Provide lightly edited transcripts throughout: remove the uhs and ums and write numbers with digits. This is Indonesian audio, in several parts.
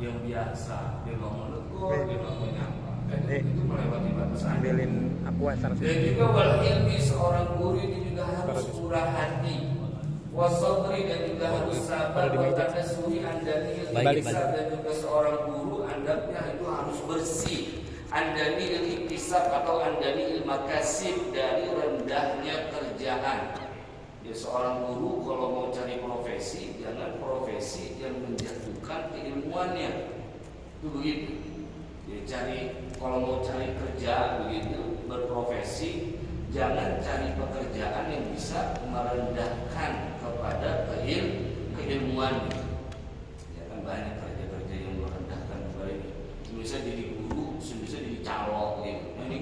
yang biasa, dia nggak mau negur, dia nggak mau nyapa, itu melewati batas. Ambilin aku asar. Dan juga wal ilmi, seorang guru itu juga harus murah hati, wasabri, dan juga harus sabar, karena suri andani dan juga seorang guru andapnya itu harus bersih, andani al-iktisab atau andani il-makasib, dari rendahnya kerjaan. Ya, seorang guru kalau mau cari profesi, jangan profesi yang menjatuhkan keilmuannya. Itu begitu. Ya, kalau mau cari kerja begitu, berprofesi, jangan cari pekerjaan yang bisa merendahkan kepada keilmuannya. Ya kan banyak kerja-kerja yang merendahkan kepada ini. Bisa jadi guru, bisa jadi calo gitu. Nah, ini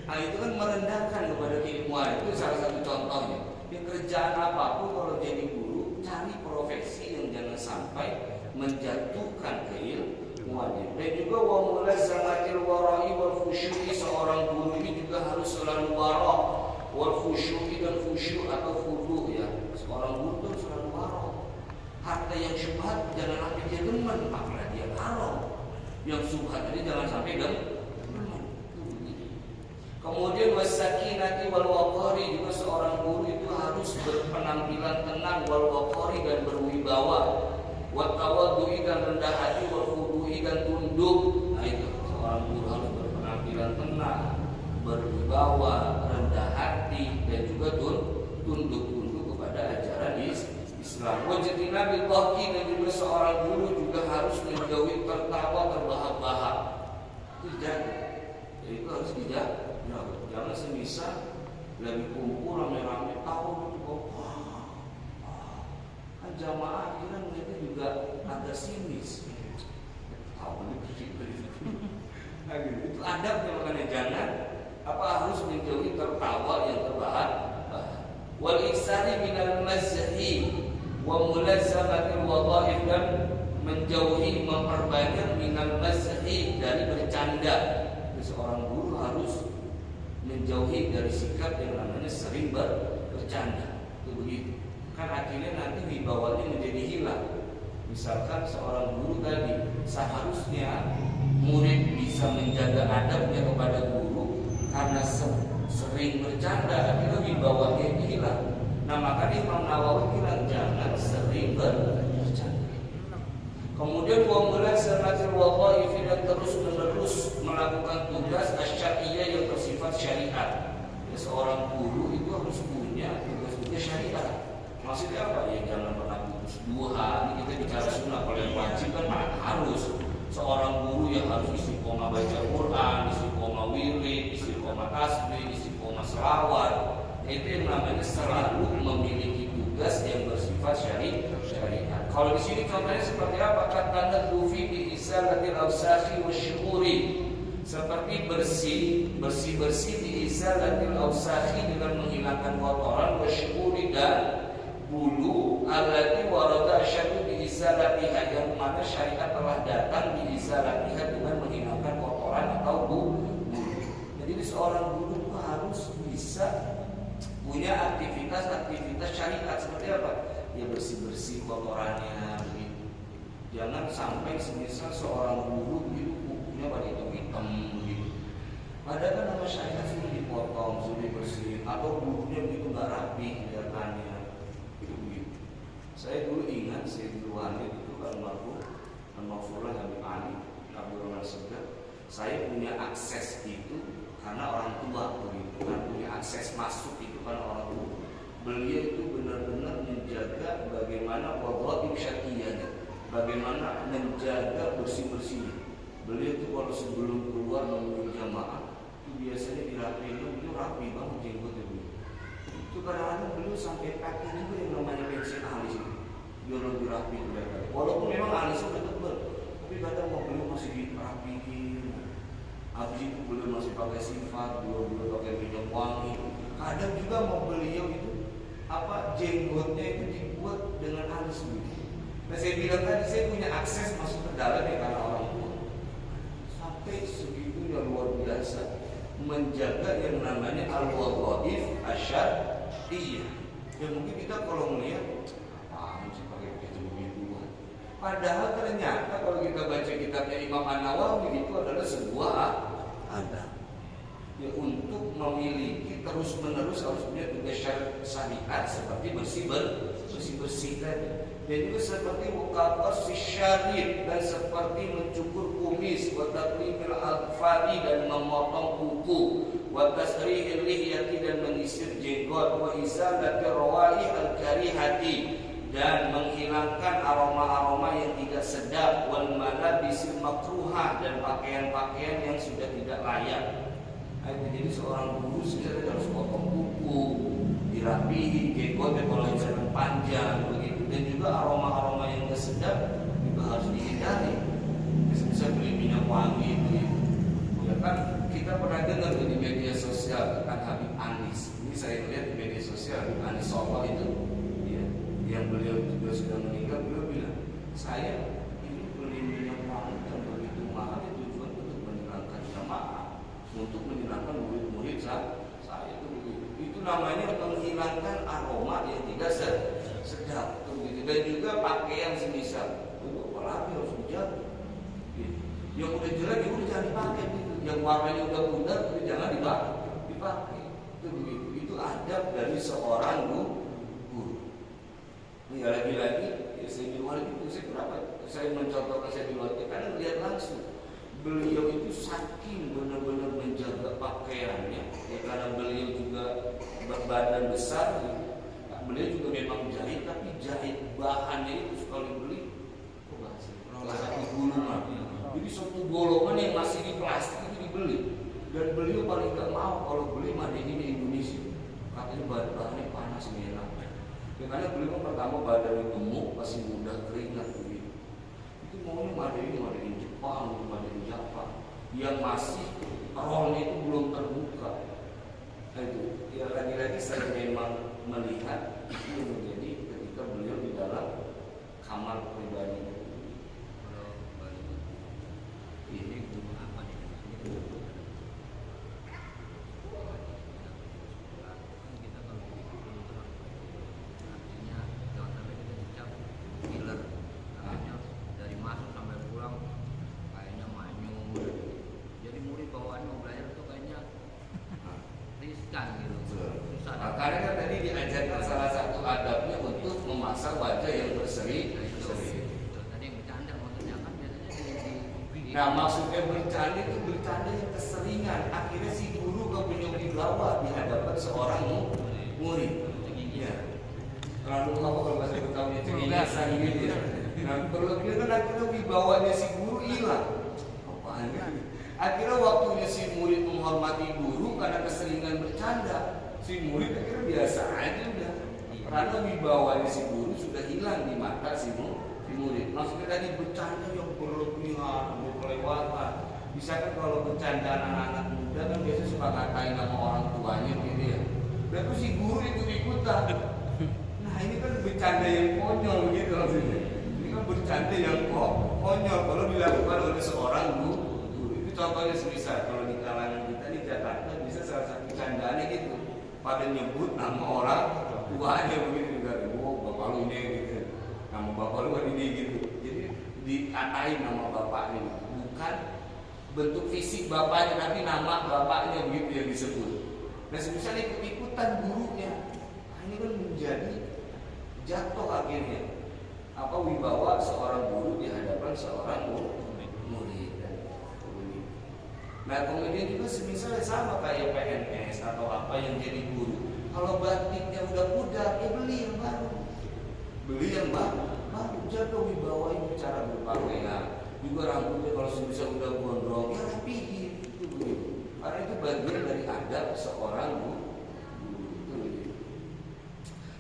nah, itu kan merendahkan kepada keilmuan. Itu salah satu contohnya. Di kerjaan apapun kalau jadi guru, cari profesi yang jangan sampai menjatuhkan keilmuannya. Dan juga wa mulazamatil wara'i wal khusyu'i, seorang guru ini juga harus selalu wara' wal khusyu'i, dan khusyuk atau khudu ya. Seorang guru itu selalu wara'. Harta yang syubhat jangan sampai dia demen, apalagi dia haram. Yang syubhat ini jangan sampai demen. Kemudian wasakinati wal waqari, juga seorang guru itu harus berpenampilan tenang, wal waqari, dan berwibawa, wa tawaddu'i, dan rendah hati, wal khudu'i, dan tunduk. Nah itu seorang guru harus berpenampilan tenang, berwibawa, rendah hati, dan juga tunduk kepada ajaran Islam. Wajibna bil dhahki, dan juga seorang guru juga harus menjauhi tertawa terbahak-bahak. Itu dijaga. Itu harus dijaga. Jangan semisal lagi kumpul rame-rame tahu itu kan jamaah akhirnya mereka juga agak sinis. Tahu itu itu adabnya, makanya jangan harus menjauhi tertawa yang terbahak. Wal iksari minal mazhi wa mulazamatil wadhaif, dan menjauhi, memperbanyak minal mazhi, dari bercanda. Seorang guru harus menjauhi dari sikap yang namanya sering bercanda. Itu begitu. Kan akhirnya nanti wibawanya menjadi hilang. Misalkan seorang guru tadi, seharusnya murid bisa menjaga adabnya kepada guru, karena sering bercanda akhirnya wibawanya hilang. Nah makanya Imam Nawawi bilang jangan sering bercanda. Kemudian wa mulazamatil wadhaif, dan terus-menerus melakukan tugas asy'ariyah yang bersifat syariat. Ya, seorang guru itu harus punya tugas-tugas syariat. Maksudnya apa? Ya jangan pernah putus duha. Ini kita bicara sunnah. Kalau yang wajib kan harus seorang guru yang harus istiqomah baca Quran, istiqomah wirid, istiqomah tasbih, istiqomah selawat. Itu yang namanya selalu memiliki tugas yang bersifat syariat. Kalau di sini contohnya seperti apa? Kata dufi bi izalatil awsakhi wasyuuri, seperti bersih bi izalatil awsakhi, dengan menghilangkan kotoran, wasyuuri, dan bulu, allati warada asyadu bi izalatiha, yang mana syariat telah datang bi izalatiha, dengan menghilangkan kotoran atau bulu. Jadi seorang guru itu harus bisa punya aktivitas syariat. Seperti apa? Ya bersih-bersih kotorannya begitu. Jangan sampai semisal seorang guru begitu kukunya pada hitam begitu. Padahal kan nama syariat sudah dipotong, sudah dibersihin, atau gurunya begitu nggak rapi kelihatannya. Itu begitu. Saya dulu ingat Sayyidul Walid itu almarhum Al-Maghfurlah Habib Ali Abu Rahman Segaf. Saya punya akses itu karena orang tua begitu, kan punya akses masuk itu karena orang tua. Beliau itu benar-benar menjaga bagaimana wadhaif syar'iyyah, bagaimana menjaga bersih-bersihnya. Beliau itu kalau sebelum keluar memenuhi jamaah itu biasanya dirapiin, itu rapi banget jenggotnya beliau. Itu kadang-kadang beliau sampai pakai juga yang namanya pensil alis itu, biar lebih rapi kelihatan. Walaupun memang alisnya udah tebal, tapi kadang mau beliau masih dirapiin. Habis itu beliau masih pakai sifat, beliau pakai minyak wangi. Kadang juga mau beliau itu jenggotnya itu dibuat dengan halus begitu. Nah saya bilang tadi saya punya akses masuk ke dalam ya karena orang tua. Sampai segitunya luar biasa menjaga yang namanya al-wadhaif asy'ariyah. Ya mungkin kita kalau melihat apaan sih pakai begitu, Padahal ternyata kalau kita baca kitabnya Imam An-Nawawi itu adalah sebuah adab. Ya, untuk memiliki terus-menerus harus punya tugas syariat seperti bersih-bersih tadi. Dan juga seperti muqaffas syarif dan seperti mencukur kumis, wa taqlimil alfari dan memotong kuku, wa tasrihil lihyati dan menyisir jenggot, wa izalati rawaih al-karihati dan menghilangkan aroma-aroma yang tidak sedap, wal malabisil makruhah dan pakaian-pakaian yang sudah tidak layak. Jadi seorang guru sebenarnya harus potong kuku, dirapihi, jenggotnya kalau misalnya panjang begitu, dan juga aroma-aroma yang tidak sedap juga harus dihindari. Bisa beli minyak wangi begitu. Ya kan kita pernah dengar di media sosial tentang Habib Anis. Ini saya lihat di media sosial Habib Anis Solo itu, ya, yang beliau juga sudah meninggal. Beliau bilang, saya ini beli minyak wangi dan begitu mahal tujuan untuk menyenangkan jamaah, untuk menghilangkan murid-murid saya itu begitu. Itu namanya menghilangkan aroma yang tidak sedap begitu. Dan juga pakaian semisal itu apalagi harus dijaga. Gitu. Yang udah jelek itu jangan dipakai gitu. Yang warnanya udah pudar itu jangan dipakai. Itu begitu. Itu adab dari seorang guru. Ya lagi-lagi ya saya di luar itu saya kenapa saya mencontohkan saya di luar itu karena lihat langsung. Beliau itu saking benar-benar menjaga pakaiannya, ya, karena beliau juga berbadan besar, ya. Beliau juga memang jahit, tapi jahit bahannya itu sekali beli, satu gulungan. Jadi satu golongan yang masih di plastik itu dibeli, dan beliau paling gak mau kalau beli made in Indonesia, katanya bahannya panas merah. Ya, karena beliau pertama badannya gemuk, masih muda, keringat begitu. Itu maunya made in Jepang, made in Jepang, yang masih rollnya itu belum terbuka. Nah itu, ya lagi-lagi saya memang melihat itu menjadi ketika beliau di dalam kamar pribadi. Ini apa nih? Kita kalau artinya jangan sampai kita dicap killer. Artinya dari masuk sampai pulang kayaknya manyun. Jadi murid bawaannya mau belajar itu kayaknya riskan gitu. Susah. Makanya kan tadi diajarkan salah satu adabnya untuk memasang wajah yang berseri. Tadi yang bercanda maksudnya kan biasanya nah maksudnya bercanda itu bercanda yang keseringan. Akhirnya si guru kepenyung wibawa di hadapan seorang murid. Ya. Terlalu apa kalau bahasa Betawinya cengengesan gitu ya. Nah kalau dia kan akhirnya wibawanya si guru hilang. Apaan ya? Akhirnya waktunya si murid menghormati guru karena keseringan bercanda, si murid akhirnya biasa aja udah. Karena wibawanya si guru sudah hilang di mata si murid. Maksudnya tadi bercanda yang berlebihan, berkelewatan. Misalkan kalau bercandaan anak-anak muda kan biasanya suka ngatain sama orang tuanya gitu ya. Dan terus si guru ikut-ikutan. Nah ini kan bercanda yang konyol gitu maksudnya. Ini kan bercanda yang konyol kalau dilakukan oleh seorang guru. Itu contohnya semisal kalau di kalangan kita di Jakarta bisa salah satu candaannya gitu. Pada nyebut nama orang tuanya begitu juga. Oh bapak lu ini gitu. Nama bapak lu ini gitu. Jadi dikatain nama bapaknya, bukan bentuk fisik bapaknya tapi nama bapaknya begitu yang disebut. Nah misalnya ikut-ikutan gurunya, ini kan menjadi jatuh akhirnya apa wibawa seorang guru di hadapan seorang murid. Nah kemudian juga misalnya sama kayak PNS atau apa yang jadi guru, kalau batiknya udah pudar, ya beli yang baru. Beli yang baru jaga wibawanya cara berpakaian. Juga rambutnya kalau bisa udah gondrong, ya rapihin itu begitu. Karena itu bagian dari adab seorang guru itu begitu.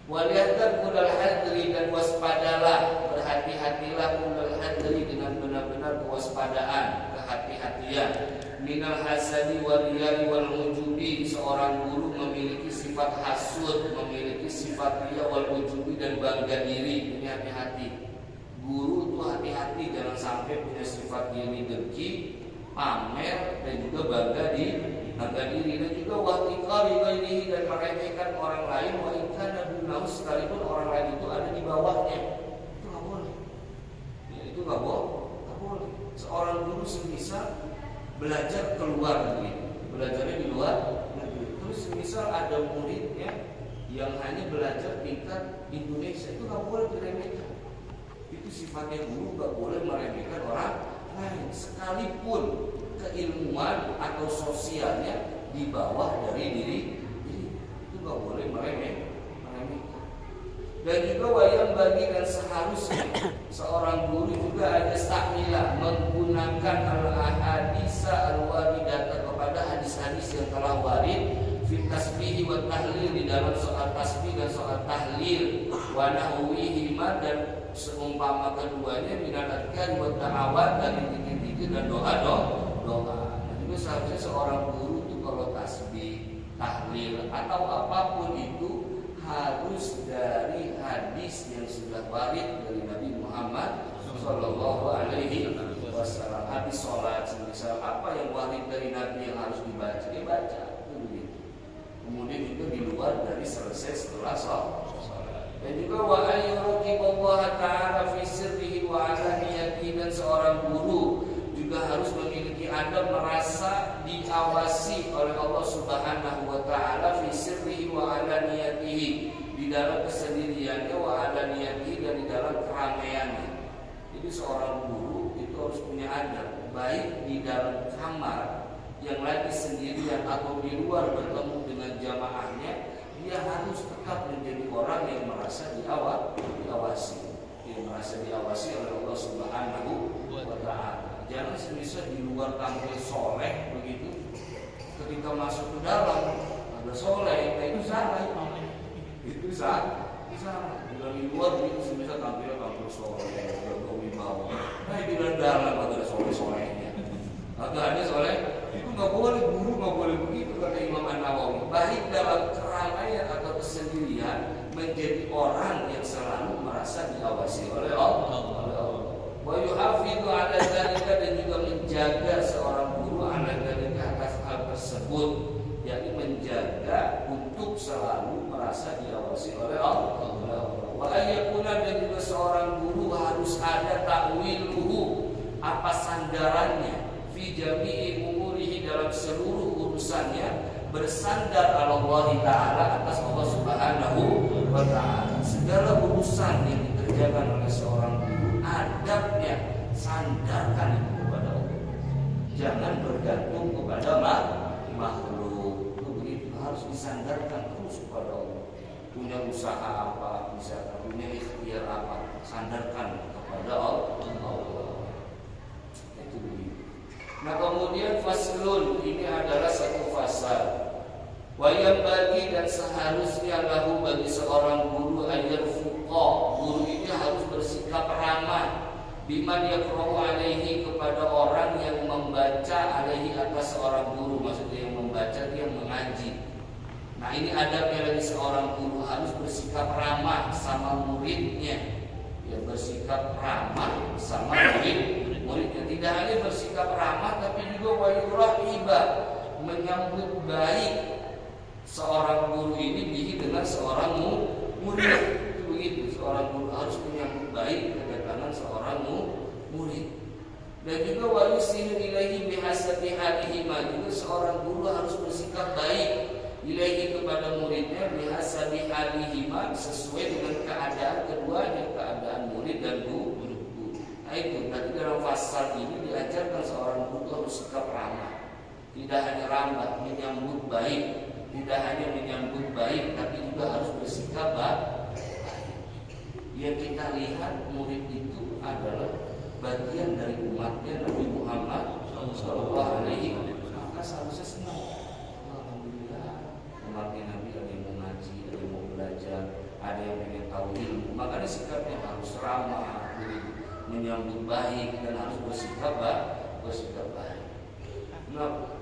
Waliyadar kudal hadri dan waspadalah, berhati-hatilah kudal hadri dengan benar-benar kewaspadaan, kehati-hatian. Minal hasadi wal riyai wal ujubi, seorang guru memiliki sifat hasud, memiliki sifat riya wal ujubi dan bangga diri. Ini hati-hati. Guru itu hati-hati jangan sampai punya sifat diri dengki, pamer dan juga bangga diri dan juga wahtikari ghairihi dan meremehkan orang lain wa in kana dunahu, sekalipun orang lain itu ada di bawahnya. Itu enggak boleh. Ya, belajar keluar negeri, belajarnya di luar negeri. Terus misal ada muridnya yang hanya belajar tingkat Indonesia, itu nggak boleh diremehkan. Itu sifatnya guru, nggak boleh meremehkan orang lain, sekalipun keilmuan atau sosialnya di bawah dari diri itu nggak boleh meremehkan. Dan juga wayang bagi dan seharusnya seorang guru juga ada stakmila menggunakan al-ahadisa al-waridata kepada hadis-hadis yang telah warid fi tasbih wa tahlil, di dalam soal tasbih dan soal tahlil, wa nahwihi dan seumpama keduanya minal adkar wa ta'awad, dari zikir-zikir dan doa. Nah, juga seharusnya seorang guru itu kalau tasbih, tahlil atau apapun itu harus dari hadis yang sudah warid dari Nabi Muhammad Sallallahu Alaihi Wasallam. Hadis sholat, misal apa yang warid dari Nabi yang harus dibaca, dibaca. Kemudian juga di luar dari selesai setelah sholat. Dan juga wa ayyuraqiballaha ta'ala fi sirrihi wa alaniyatihi, dan seorang guru juga harus memiliki adab merasa diawasi oleh Allah Subhanahu wa taala fi sirrihi wa alaniyatihi, di dalam kesendiriannya, wa alaniyatihi, dan di dalam keramaiannya. Jadi seorang guru itu harus punya adab, baik di dalam kamar yang lagi sendirian atau di luar bertemu dengan jamaahnya, dia harus tetap menjadi orang yang merasa diawasi, yang merasa diawasi oleh Allah Subhanahu wa taala. Jangan semisal di luar tampil soleh begitu, ketika masuk ke dalam ada soleh, itu salah. Itu salah. Di luar begitu semisal tampil soleh, berwibawa. Nah di dalam ada solehnya. Atau ada soleh, itu nggak boleh, guru nggak boleh begitu, kata Imam An-Nawawi. Baik dalam keramaian atau kesendirian, menjadi orang yang selalu merasa diawasi oleh Allah. Wa yuhafidu ala dzalika, dan juga menjaga seorang guru ala dzalika atas hal tersebut, yakni menjaga untuk selalu merasa diawasi oleh Allah. Wa ayyakuna, dan juga seorang guru harus ada ta'wiluhu, apa sandarannya, fi jami'i umurihi, dalam seluruh urusannya bersandar Allah Ta'ala, atas Allah Subhanahu wa Ta'ala. Segala urusan yang dikerjakan oleh seorang guru, adabnya sandarkan itu kepada Allah. Jangan bergantung kepada makhluk. Itu begitu, harus disandarkan terus kepada Allah. Punya usaha apa, misalkan punya ikhtiar apa, sandarkan kepada Allah. Itu begitu. Nah kemudian faslun, ini adalah satu fasal. Wayang bagi dan seharusnya lahu bagi seorang guru ayat fuqa, guru ini harus bersikap ramah biman yaqra'u alaihi, kepada orang yang membaca alaihi atas seorang guru, maksudnya yang membaca dia mengaji. Nah ini adabnya lagi, seorang guru harus bersikap ramah sama muridnya, ya bersikap ramah sama muridnya. Tidak hanya bersikap ramah, tapi juga wayurahiba, menyambut baik seorang guru ini bihi dengan seorang murid. Itu begitu, seorang guru harus menyambut baik kedatangan seorang murid. Dan juga wayusinu ilaihi bihasabi halihi, juga seorang guru harus bersikap baik ilaihi kepada muridnya bihasabi halihi, sesuai dengan keadaan keduanya, keadaan murid dan guru. Nah itu tadi dalam fasal ini diajarkan seorang guru harus sikap ramah. Tidak hanya ramah, menyambut baik. Tidak hanya menyambut baik, tapi juga harus bersikap baik. Yang kita lihat murid itu adalah bagian dari umatnya Nabi Muhammad Sallallahu Alaihi Wasallam. Maka seharusnya senang. Alhamdulillah, umatnya Nabi ada yang mau ngaji, ada yang mau belajar, ada yang pengen tahu ilmu. Makanya sikapnya harus ramah, menyambut baik, dan harus bersikap baik. Nah,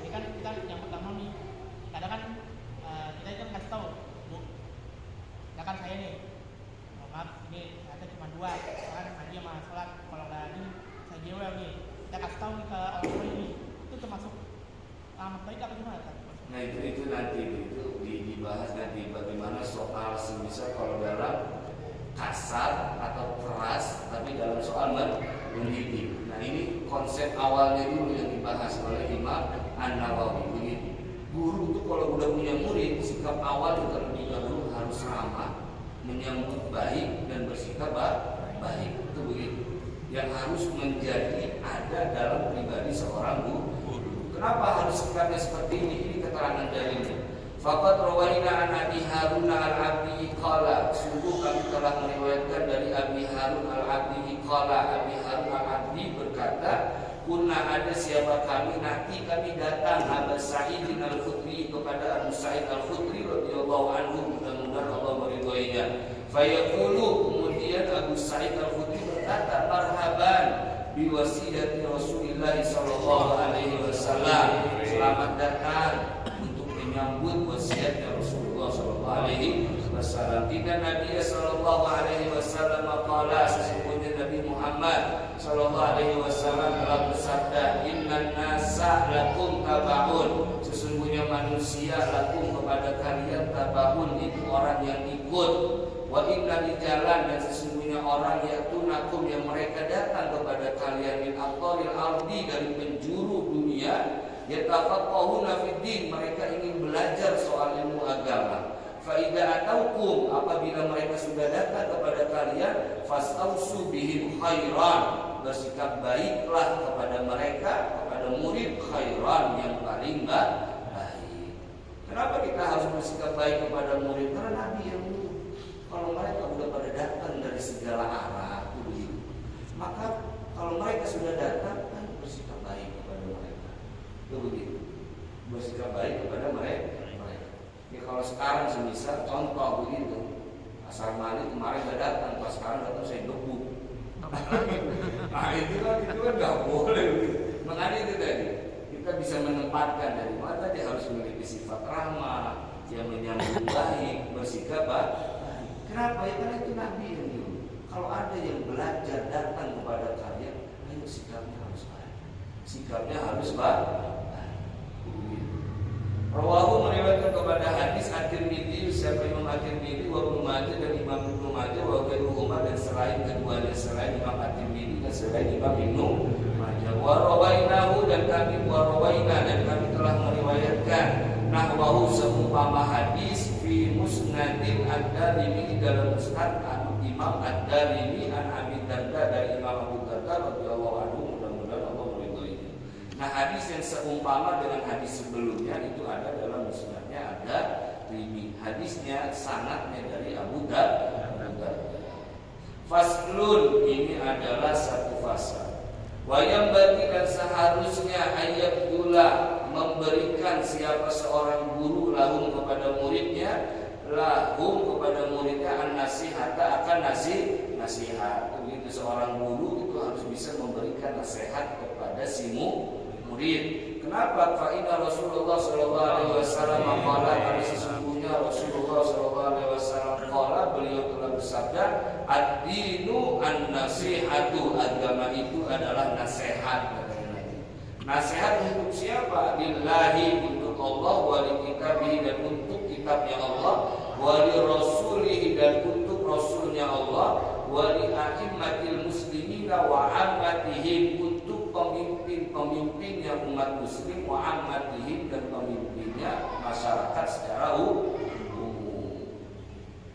ini kan kita yang pertama nih, kadang kan kita itu kasih tahu, Bu, misalkan saya nih, maaf ini saya cuma 2, kan ngaji sama sholat, kalau nggak ini saya jewel nih, kita kasih tahu nih ke orang tua ini, itu termasuk amat baik apa gimana kan? Nah itu nanti itu dibahas nanti, bagaimana soal semisal kalau dalam kasar atau keras, tapi dalam soal mendidik. Nah ini konsep konsep awalnya dulu yang dibahas oleh Imam An-Nawawi begitu. Guru itu kalau udah punya murid, sikap awal terlebih dahulu harus ramah, menyambut baik dan bersikap baik. Itu begitu. Yang harus menjadi ada dalam pribadi seorang guru. Kenapa harus sikapnya seperti ini? Ini keterangan dalilnya. Faqad rawaina an Abi Harun al-Abdi qala, sungguh kami telah meriwayatkan dari Abi Harun al-Abdi qala, Abi Harun al-Abdi berkata, kunna ada siapa kami, nanti kami datang Abu Sa'id al-Khudri kepada Abu Sa'id al-Khudri radhiyallahu anhu, mudah-mudahan Allah meridhoinya. Fayaqulu, kemudian Abu Sa'id al-Khudri berkata, marhaban bi wasiyati Rasulillah sallallahu alaihi wasallam, selamat datang untuk menyambut wasiatnya Rasulullah sallallahu alaihi wasallam. Inna Nabi sallallahu alaihi wasallam qala, sesungguhnya Nabi Muhammad sallallahu alaihi wasallam telah bersabda, innan nasa lakum tabaun, sesungguhnya manusia lakum kepada kalian tabaun, itu orang yang ikut. Wa inna rijalan, dan sesungguhnya orang yatunakum yang mereka datang kepada kalian min aqtaril ardi, dari penjuru dunia, yatafaqahuna fid din, mereka ingin belajar soal ilmu agama. Fa idza ataukum, apabila mereka sudah datang kepada kalian, fastausu bihim khairan, bersikap baiklah kepada mereka, kepada murid khairan, yang paling baik. Kenapa kita harus bersikap baik kepada murid? Karena Nabi yang dulu. Kalau mereka sudah pada datang dari segala arah, begitu, maka kalau mereka sudah datang, kan bersikap baik kepada mereka. Itu begitu, bersikap baik kepada mereka. Ya kalau sekarang semisal contoh begitu, asal Malik kemarin sudah datang, pas sekarang datang saya gebuk. Nah itu kan nggak boleh begitu. Makanya itu tadi kita bisa menempatkan dari mana dia harus memiliki sifat ramah, yang menyambut baik, bersikap baik. Kenapa? Ya karena itu Nabi yang dulu. Kalau ada yang belajar datang kepada kalian, ayo sikapnya harus baik. Sikapnya harus baik. Rawahu meriwayatkan kepada hadis At-Tirmidzi, siapa Imam At-Tirmidzi, wa Ibnu Majah dan Imam Ibnu Majah, wa ghairuhuma, dan selain keduanya, selain Imam At-Tirmidzi dan selain Imam Ibnu Majah. Wa rawainahu, dan kami telah meriwayatkan nahwahu, seumpama hadis fi musnadin ad-Darimi, dalam musnad Imam ad-Darimi an Abi Darda, dari Imam Abu Darda radhiyallahu anhu, mudah-mudahan Allah meridhoinya. Nah hadis yang seumpama dengan hadis sebelumnya itu ada dalam musnadnya ad-Darimi. Hadisnya sanadnya dari Abu Darda. Faslun, ini adalah satu fasal. Wayam bagi, dan seharusnya ayat gula, memberikan siapa seorang guru lahum kepada muridnya, an-nasihata, akan nasihat. Begitu seorang guru itu harus bisa memberikan nasihat kepada si murid. Kenapa? Fa inna Rasulullah sallallahu alaihi wasallam qala, karena sesungguhnya Rasulullah sallallahu alaihi wasallam qala, beliau telah bersabda, ad-dinu an-nasihatu, agama itu adalah nasihat. Nasihat untuk siapa? Lillahi, untuk Allah, wa li kitabihi, dan untuk kitabnya Allah, wa li rasulihi, dan untuk rasulnya Allah, wa li a'immatil muslimina wa ammatihim, untuk pemimpin-pemimpinnya umat muslim, wa ammatihim, dan pemimpinnya masyarakat secara umum.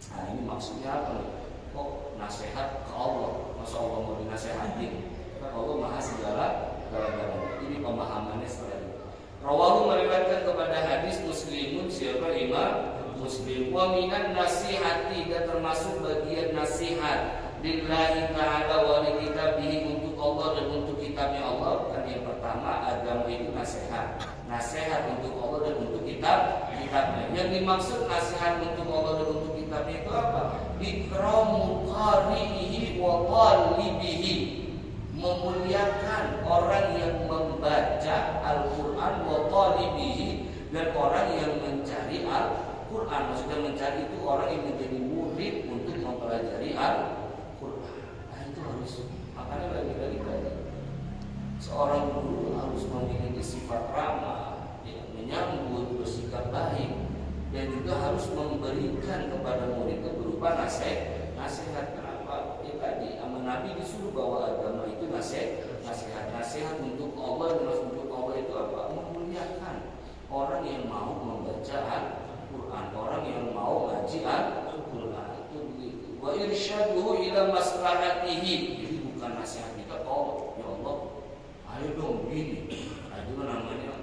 Nah ini maksudnya apa? Kok nasihat ke Allah? Masa Allah mau dinasihatin? Karena Allah maha segala-galanya. Ini pemahamannya setelah itu. Rawahu meriwayatkan kepada hadis Muslimun, siapa Imam Muslim. Wa minan nasihati, dan termasuk bagian nasihat lillahi ta'ala wa li kitabihi, untuk Allah dan untuk kitabnya Allah. Kan yang pertama, agama itu nasihat. Nasihat untuk Allah dan untuk kitabnya. Yang dimaksud nasihat untuk Allah dan untuk kitabnya itu apa? Ikramu qari'ihi wa talibihi, memuliakan orang yang membaca Al-Quran, wa talibihi, dan orang yang mencari Al-Quran. Maksudnya mencari itu orang yang menjadi murid untuk mempelajari Al-Quran. Nah itu harus, makanya lagi-lagi tadi seorang guru harus memiliki sifat ramah, ya, menyambut, bersikap baik, dan juga harus memberikan kepada muridnya berupa nasihat. Kenapa? Ya tadi, Nabi disuruh bahwa agama itu nasihat untuk Allah. Untuk Allah itu apa? Memuliakan orang yang mau membaca Al-Quran, orang yang mau ngaji Al-Quran itu begitu. Wa irsyaduhu ila maslahatihi. Jadi bukan nasihat kita, oh ya Allah, ayo dong gini. Nah, itu namanya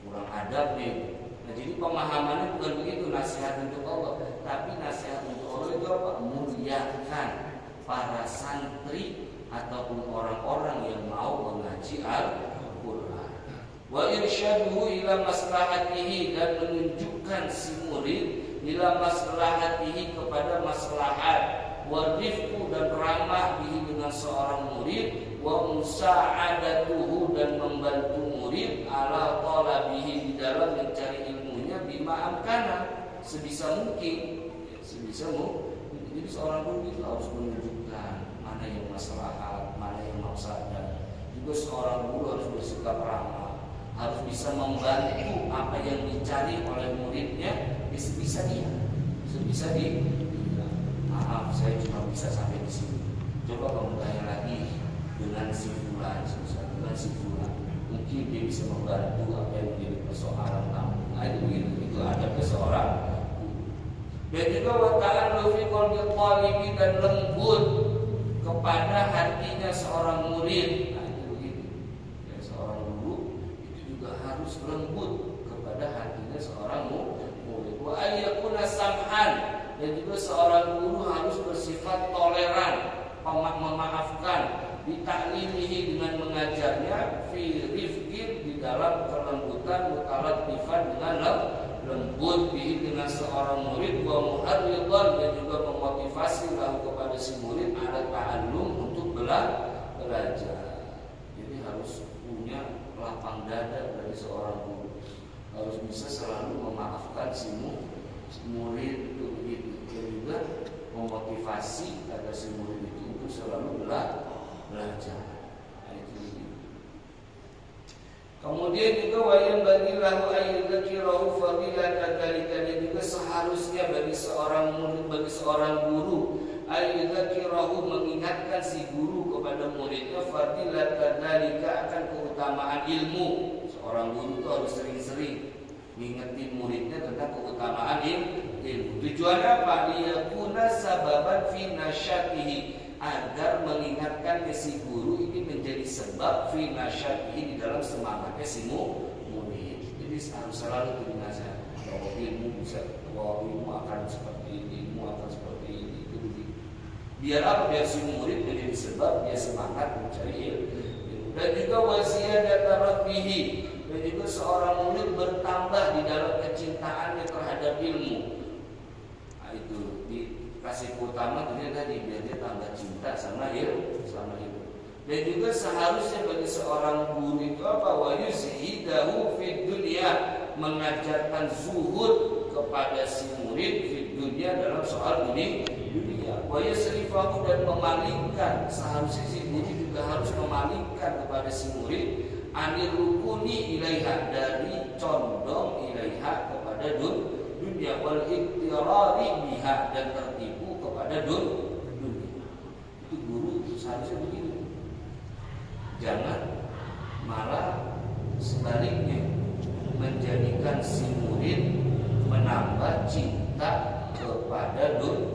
kurang adab nih. Nah, jadi pemahamannya bukan begitu nasihat untuk Allah, tapi nasihat untuk Allah itu apa? Muliakan para santri ataupun orang-orang yang mau mengaji Al-Quran. Wa irsyaduhu ila maslahatihi, dan menunjukkan si murid ila maslahatihi kepada maslahat, wa rifqu, dan ramah bihi dengan seorang murid, wa musa'adatuhu, dan membantu murid ala talabihi, di dalam mencari ilmunya, bima amkana, sebisa mungkin. Jadi seorang guru itu harus menunjukkan mana yang maslahat, mana yang mafsadat. Juga seorang guru harus bersikap ramah, harus bisa membantu apa yang dicari oleh muridnya, bisa dia. Maaf, saya cuma bisa sampai di sini. Coba kamu tanya lagi dengan si fulan, mungkin dia bisa membantu apa yang menjadi persoalan kamu. Nah, itu ada seorang. Dan juga wa ta'allufi qalbi talibi, dan lembut kepada hatinya seorang murid. Nah, itu begitu. Ya, seorang guru itu juga harus lembut kepada hatinya seorang murid. Wa ayyakuna samhan, dan juga seorang guru harus bersifat toleran, memaafkan, ditaklimihi, dengan mengajarnya, fi rifqin, di dalam kelembutan, mutalatifan, dengan lembut bihi, dengan seorang murid, wa muharridan, dan juga memotivasi lahu, kepada si murid, ala ta'allum, untuk belajar. Jadi harus punya lapang dada dari seorang guru, harus bisa selalu memaafkan si murid itu begitu, dan juga memotivasi agar si murid itu untuk selalu belajar. Kemudian juga wayang bagi lahu ayyadzakirahu fadilatan dzalika, dan juga seharusnya bagi seorang murid, bagi seorang guru, ayyadzakirahu, mengingatkan si guru kepada muridnya, fadilatan dzalika, akan keutamaan ilmu. Seorang guru itu harus sering-sering ngingetin muridnya tentang keutamaan ilmu. Tujuan apa? Liyakuna sababan fi nasyatihi, agar mengingatkan si guru ini menjadi sebab fi nasyatihi, di dalam semangatnya si murid. Jadi harus selalu dinasihat bahwa ilmu akan seperti ini, ilmu akan seperti ini. Biar apa? Biar si murid menjadi sebab dia semangat mencari ilmu. Dan juga waziyadata rabbihi, dan juga seorang murid bertambah di dalam kecintaannya terhadap ilmu. Nah, itu dikasih utama dunia tadi, biar dia tambah cinta sama ilmu. Dan juga seharusnya bagi seorang guru itu apa? Wa yuzhidahu fid dunya, mengajarkan zuhud kepada si murid fid dunya, dalam soal dunia. Wa yasrifahu, dan memalingkan, seharusnya si guru juga harus memalingkan kepada si murid, anir rukuni ilaiha, dari condong ilaiha, kepada dunia, wal iktirari biha, dan tertipu kepada dunia. Itu guru seharusnya begitu. Jangan malah sebaliknya menjadikan si murid menambah cinta kepada dunia.